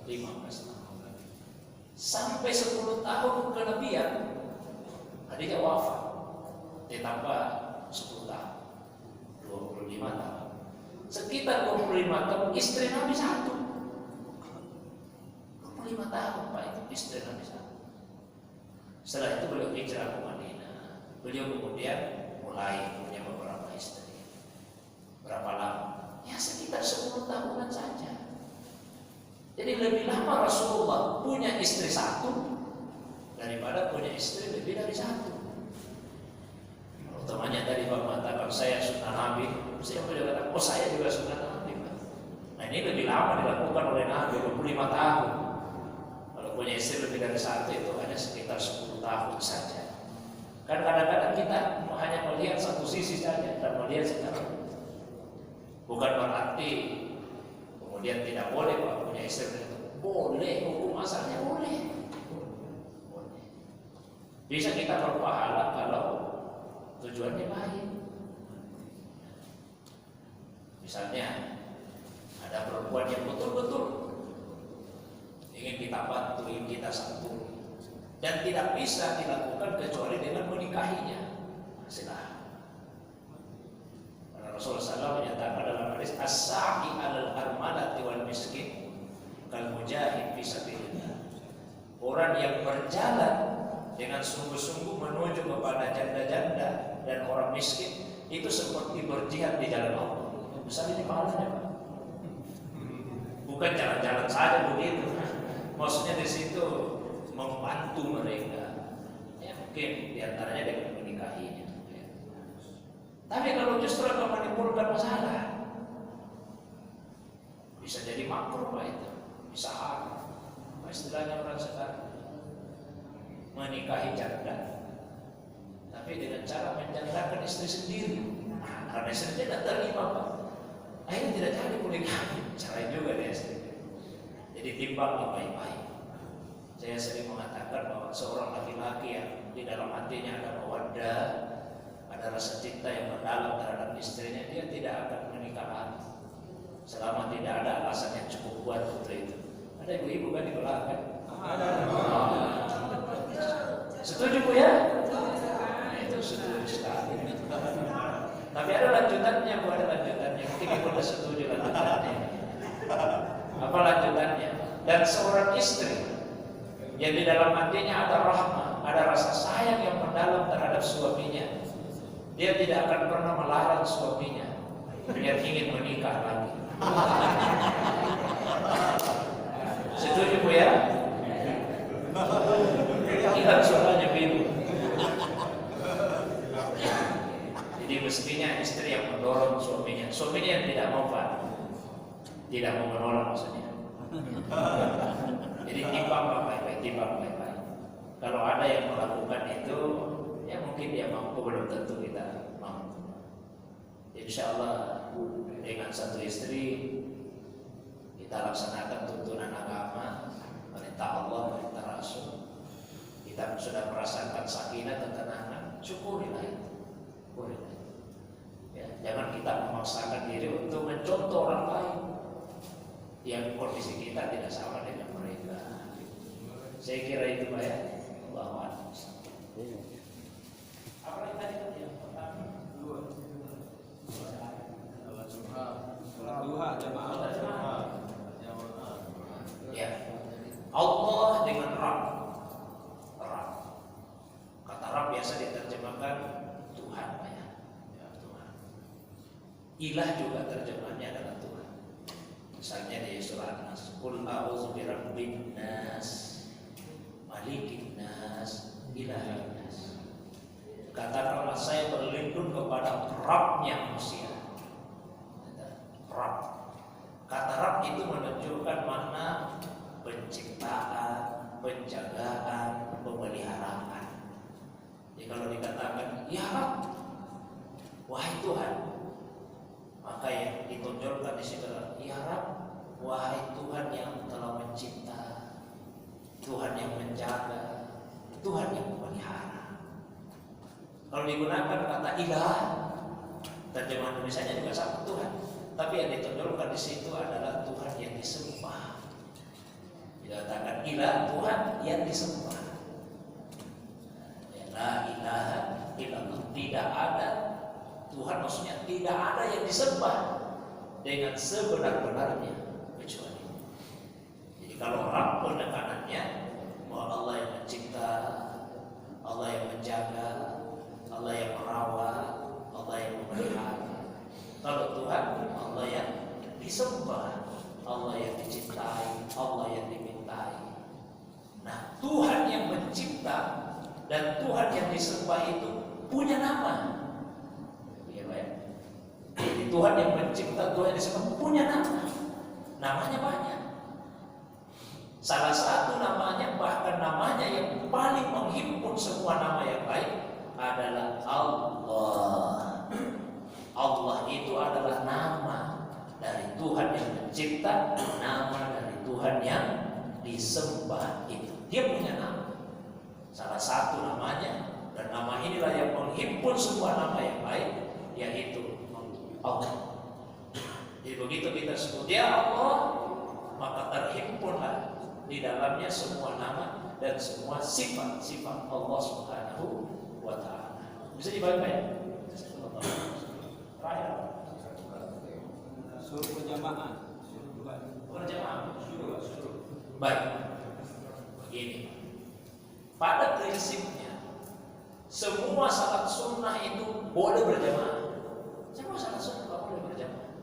15 tahun. Sampai 10 tahun kenabian Khadijah wafat. Ditambah 10 tahun 25 tahun. Sekitar 25 tahun istri Nabi satu. 25 tahun Pak itu istri Nabi satu. Setelah itu beliau hijrah ke Madinah. Beliau kemudian mulai punya beberapa istri. Berapa lama? Ya sekitar 10 tahunan saja. Jadi lebih lama Rasulullah punya istri satu daripada punya istri lebih dari satu. Temannya tadi Pak mengatakan saya sunnah Nabi, saya berkata, oh saya juga sunnah Nabi. Nah ini lebih lama dilakukan oleh Nabi 25 tahun. Kalau punya istri lebih dari satu itu hanya sekitar 10 tahun saja. Kan kadang-kadang kita hanya melihat satu sisi saja dan melihat secara bukan berarti kemudian tidak boleh Pak punya istri itu. Boleh, hukum asalnya boleh. Bisa kita berpahala kalau tujuannya baik. Misalnya ada perempuan yang betul-betul ingin kita bantu, ingin kita santuni, dan tidak bisa dilakukan kecuali dengan menikahinya. Silahkan. Karena Rasulullah SAW menyatakan dalam hadis as-sa'i 'alal armalati wal miskin kal mujahid fi sabilillah. Orang yang berjalan dengan sungguh-sungguh menuju kepada janda-janda dan orang miskin itu seperti berjihad di jalan Allah. Besar ini pahalanya Pak. Bukan jalan-jalan saja begitu. Maksudnya di situ membantu mereka. Ya mungkin diantaranya dengan menikahinya. Ya. Tapi kalau justru akan menimbulkan masalah, bisa jadi makruh Pak itu, bisa haram. Apa istilahnya orang sekarang? Menikahi janda, tapi dengan cara menjandakan istri sendiri. Nah, karena istrinya tidak terima Pak, akhirnya tidak jadi poligami. Cerai juga dia istri. Jadi timbanglah baik-baik. Saya sering mengatakan bahwa seorang laki-laki yang di dalam hatinya ada mawaddah, ada rasa cinta yang mendalam terhadap istrinya, dia tidak akan menikah lagi selama tidak ada alasan yang cukup kuat untuk itu. Ada ibu-ibu kan di belakang? Ada. Setuju Bu ya? Nah, itu setuju sekali. Tapi ada lanjutannya Bu, ada lanjutannya. Mungkin Ibu sudah setuju lanjutannya. Apa lanjutannya? Dan seorang istri yang di dalam hatinya ada rahmah, ada rasa sayang yang mendalam terhadap suaminya, dia tidak akan pernah melarang suaminya biar ingin menikah lagi. Setuju Bu ya? Lihat suaranya biru. Jadi mestinya istri yang mendorong suaminya, suaminya yang tidak mau Pak, tidak mau menolak maksudnya. Jadi timbang baik-baik, timbang baik-baik. Kalau ada yang melakukan itu, ya mungkin dia mampu, belum tentu kita mampu. Insya Allah dengan satu istri kita laksanakan tuntunan agama, perintah Allah, perintah Rasul. Kita sudah merasakan sakinah, ketenangan, syukurilah itu. Ya, jangan kita memaksa memaksakan diri untuk mencontoh orang lain yang kondisi kita tidak sama dengan mereka. Saya kira itu Pak ya. Bahwa apa yang tadi yang pertama? Duha jamaah. Ya. Allah dengan Rabb. Kata Rabb biasa diterjemahkan Tuhan Pak ya. Tuhan. Ilah juga terjemahnya adalah Tuhan. Misalnya di surah An-Nas, Qul a'udzu birabbin nas, malikin nas, ilahin nas. Katakanlah saya berlindung kepada Rabbnya manusia. Rabb. Kata Rabb itu menunjukkan makna penciptaan, penjagaan, pemeliharaan. Jadi kalau dikatakan ya Rabb, wahai Tuhan, maka yang ditonjolkan di situ adalah ya Rabb, wahai Tuhan yang telah mencipta, Tuhan yang menjaga, Tuhan yang memelihara. Kalau digunakan kata ilah, terjemahan Indonesia juga sama Tuhan, tapi yang ditonjolkan di situ adalah Tuhan yang disembah. Dikatakan ilah, Tuhan yang disembah. La ilaha illallah, tidak ada Tuhan, maksudnya tidak ada yang disembah dengan sebenar-benarnya kecuali. Jadi kalau Rabb penekanannya bahwa Allah yang mencipta, Allah yang menjaga, Allah yang merawat, Allah yang memelihara. Kalau Tuhan, Allah yang disembah, Allah yang dicintai, Allah yang dimintai. Nah, Tuhan yang mencipta dan Tuhan yang disembah itu punya nama. Ya, Pak. Jadi Tuhan yang mencipta, Tuhan yang disembah punya nama. Namanya banyak. Salah satu namanya, bahkan namanya yang paling menghimpun semua nama yang lain adalah Allah. Allah itu adalah nama dari Tuhan yang mencipta, nama dari Tuhan yang disembah itu. Dia punya nama. Salah satu namanya, dan nama inilah yang menghimpun semua nama yang lain, yaitu Allah. Jadi begitu kita sebut ya Allah, maka terhimpunlah di dalamnya semua nama dan semua sifat-sifat Allah Subhanahu wa Ta'ala. Bisa dibaca ya? Terakhir. Suruh berjamaah. Baik. Begini. Pada prinsipnya semua salat sunnah itu boleh berjamaah. Semua salat sunnah boleh berjamaah.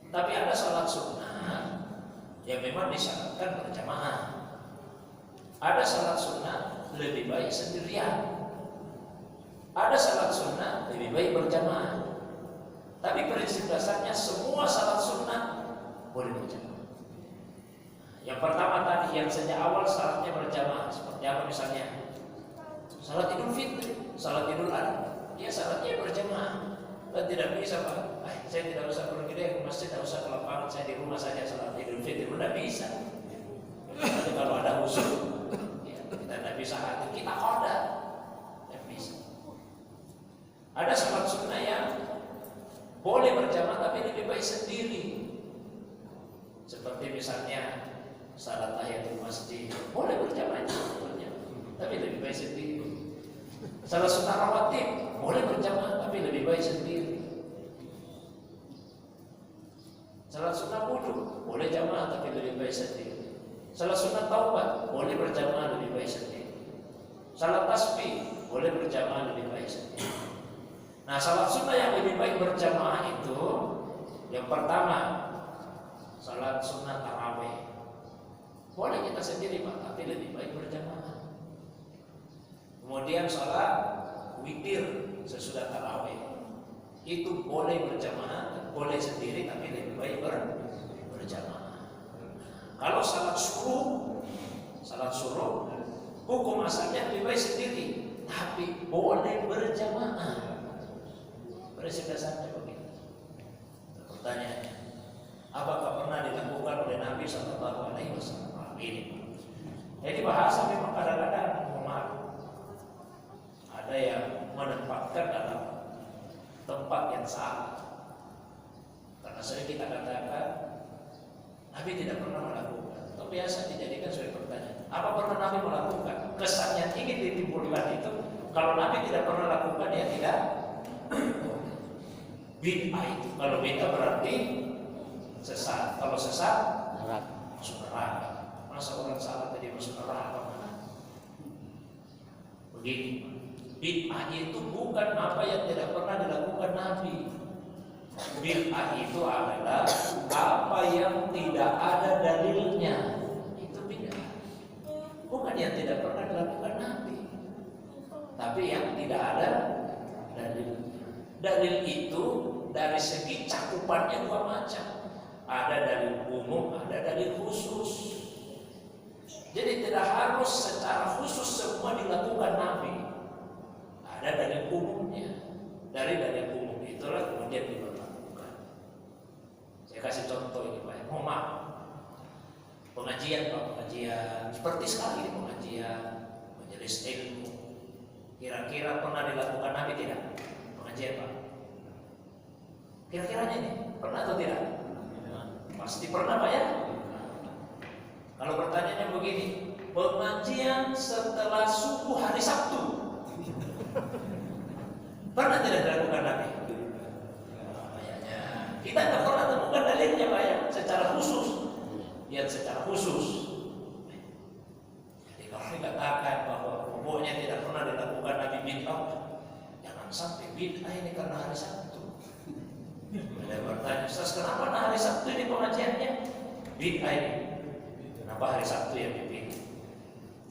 Tapi ada salat sunnah yang memang disyaratkan berjamaah. Ada salat sunnah lebih baik sendirian. Ada salat sunnah lebih baik berjamaah. Tapi prinsip dasarnya semua salat sunnah boleh berjamaah. Yang pertama tadi yang sejak awal syaratnya berjamaah, seperti apa misalnya? Salat Idul Fitri, salat Idul Adha, dia syaratnya berjamaah. Dan tidak bisa Pak, saya tidak usah pergi ke masjid, tidak usah ke lapangan, saya di rumah saja salat Idul Fitri, tidak bisa. Tapi kalau ada usul, ya, kita tidak bisa hati, kita koda, tidak bisa. Ada salat sunnah yang boleh berjamaah tapi lebih baik sendiri. Seperti misalnya salat tahiyatul masjid boleh berjamaah tapi lebih baik sendiri. Salat sunnah rawatib boleh berjamaah tapi lebih baik sendiri. Salat sunnah wudu boleh jamaah tapi lebih baik sendiri. Salat sunnah taubat boleh berjamaah lebih baik sendiri. Salat tasbih boleh berjamaah lebih baik sendiri. Nah, salat sunnah yang lebih baik berjamaah itu yang pertama salat sunnah tarawih. Boleh kita sendiri Pak, tapi lebih baik berjamaah. Kemudian salat witir sesudah tarawih. Itu boleh berjamaah, boleh sendiri tapi lebih baik berjamaah. Kalau salat suruh hukum asalnya lebih baik sendiri, tapi boleh berjamaah. Prinsip dasarnya begitu. Pertanyaannya, apakah pernah dilakukan oleh Nabi Sallallahu Alaihi Wasallam? Ini. Jadi bahasa memang kadang-kadang memahami. Ada yang menempatkan dalam tempat yang salah. Sering kita katakan Nabi tidak pernah melakukan, atau biasa dijadikan sebagai pertanyaan. Apa pernah Nabi melakukan? Kesan yang ingin ditimbulkan itu, kalau Nabi tidak pernah lakukan, ya tidak. Bid'ah itu, kalau bid'ah berarti sesat. Kalau sesat, masuk neraka. Masa orang salah tadi masuk neraka? Begini, bid'ah itu bukan apa yang tidak pernah dilakukan Nabi. Bid'ah itu adalah apa yang tidak ada dalilnya. Itu bid'ah. Bukan yang tidak pernah dilakukan Nabi, tapi yang tidak ada dalilnya. Dalil itu dari segi cakupannya dua macam. Ada dalil umum, ada dalil khusus. Jadi tidak harus secara khusus semua dilakukan Nabi. Ada dalil umumnya. Dari dalil umum itulah kemudian diberlakukan. Saya kasih contoh ini Pak. Maaf. Pengajian Pak, pengajian seperti sekali pengajian, majelis ilmu. Kira-kira pernah dilakukan Nabi tidak? Pengajian Pak. Kira-kiranya ini pernah atau tidak? Pasti pernah Pak ya. Kalau pertanyaannya begini, pengajian setelah subuh hari Sabtu pernah tidak dilakukan Nabi? Kayaknya kita tidak pernah temukan dalilnya Pak ya, secara khusus. Lihat secara khusus. Jadi kalau dikatakan bahwa pokoknya tidak pernah dilakukan Nabi bid'ah, jangan sampai bid'ah ini karena hari Sabtu. Ada bertanya, Ustaz, kenapa hari Sabtu ini pengajiannya bid'ah ini? Kenapa hari Sabtu yang dipilih?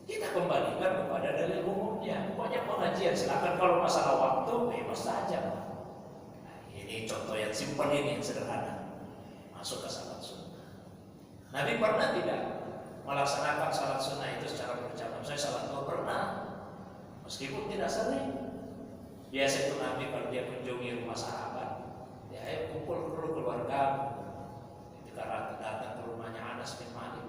Kita kembalikan kepada dalil umumnya. Pokoknya pengajian silakan, kalau masalah waktu bebas saja. Nah, ini contoh yang simpel ini, yang sederhana. Masuk ke salat sunnah. Nabi pernah tidak melaksanakan salat sunnah itu secara berjamaah? Saya salat zuhur pernah, meskipun tidak sering. Biasa itu Nabi kalau dia kunjungi rumah sahabat, ya ayo kumpul keluarga. Ketika datang ke rumahnya Anas bin Malik,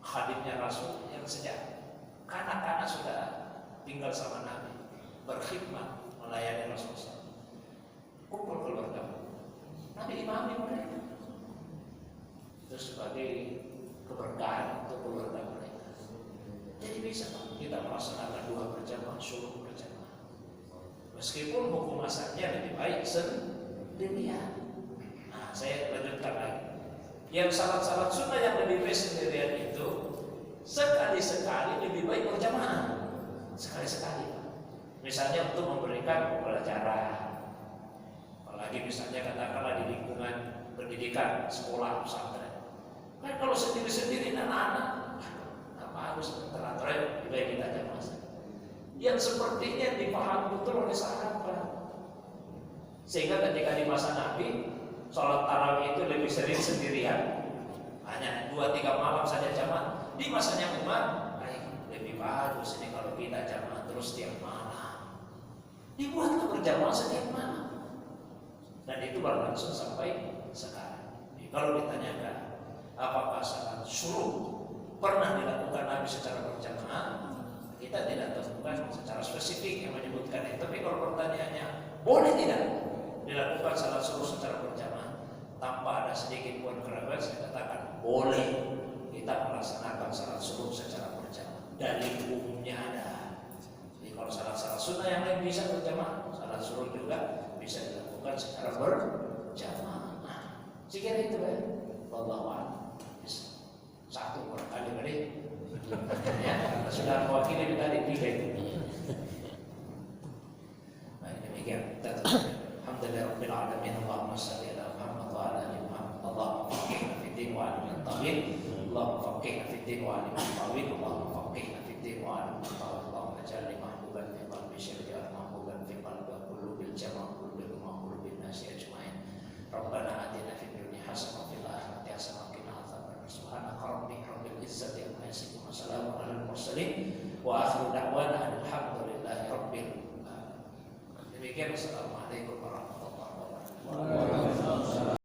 khadimnya Rasul yang sejak kanak-kanak sudah tinggal sama Nabi, berkhidmat melayani Rasulullah. Kumpul keluarga, Nabi imami mereka. Itu sebagai keberkahan untuk keluarga mereka. Jadi bisa kita melaksanakan dua berjamaah, suruh berjamaah. Meskipun hukum asalnya lebih baik sendirian. Nah, saya lanjutkan lagi. Yang salat-salat sunnah yang lebih baik sendirian itu sekali-sekali lebih baik berjamaah. Sekali-sekali. Misalnya untuk memberikan pelajaran. Apalagi misalnya katakanlah di lingkungan pendidikan, sekolah, pesantren. Kan kalau sendiri-sendiri anak-anak, apa harus teratur baik kita jamaah. Yang sepertinya dipahami betul oleh sahabat. Sehingga ketika di masa Nabi, sholat tarawih itu lebih sering sendirian, hanya 2-3 malam saja jamaah. Di masanya Umar, lebih bagus ini kalau kita jamaah terus tiap malam. Dibuatlah berjamaah setiap malam, dan itu berlangsung sampai sekarang. Jadi, kalau ditanyakan apakah salat syuruk pernah dilakukan Nabi secara berjamaah, kita tidak temukan secara spesifik yang menyebutkan itu. Tapi kalau pertanyaannya boleh tidak dilakukan salat subuh secara berjamaah tanpa ada sedikit pun keraguan, saya katakan boleh kita melaksanakan salat subuh secara berjamaah. Dalil umumnya ada. Jadi kalau salat-salat sunnah yang lain bisa berjamaah, salat subuh juga bisa dilakukan secara berjamaah. Nah, sekira itu ya. Wallahu a'lam. Satu kali tadi. Ya, sudah mewakili tadi 3 itu. Baik, demikian. Alhamdulillahirabbil alamin. Allahumma shalli ala Muhammad wa ala ali Muhammad. Allahumma faqihna fid din wa alimna at-tawil. Allahumma faqihna fid din wa alimna at-tawil. Allahumma faqihna fid din wa alimna at-tawil. Allahumma ij'alni mahbuban fi qalbi syar'iyyan mahbuban fi qalbi qulubil jama'a qulubil mahbubin nasi ajma'in. Rabbana atina fid dunya hasanah wa fil akhirati hasanah wa qina adzabannar. Subhanaka rabbil izzati amma yasifun. Wassalamu alal mursalin wa akhiru da'wana alhamdulillahi rabbil alamin. Demikian, wassalamualaikum warahmatullahi wabarakatuh.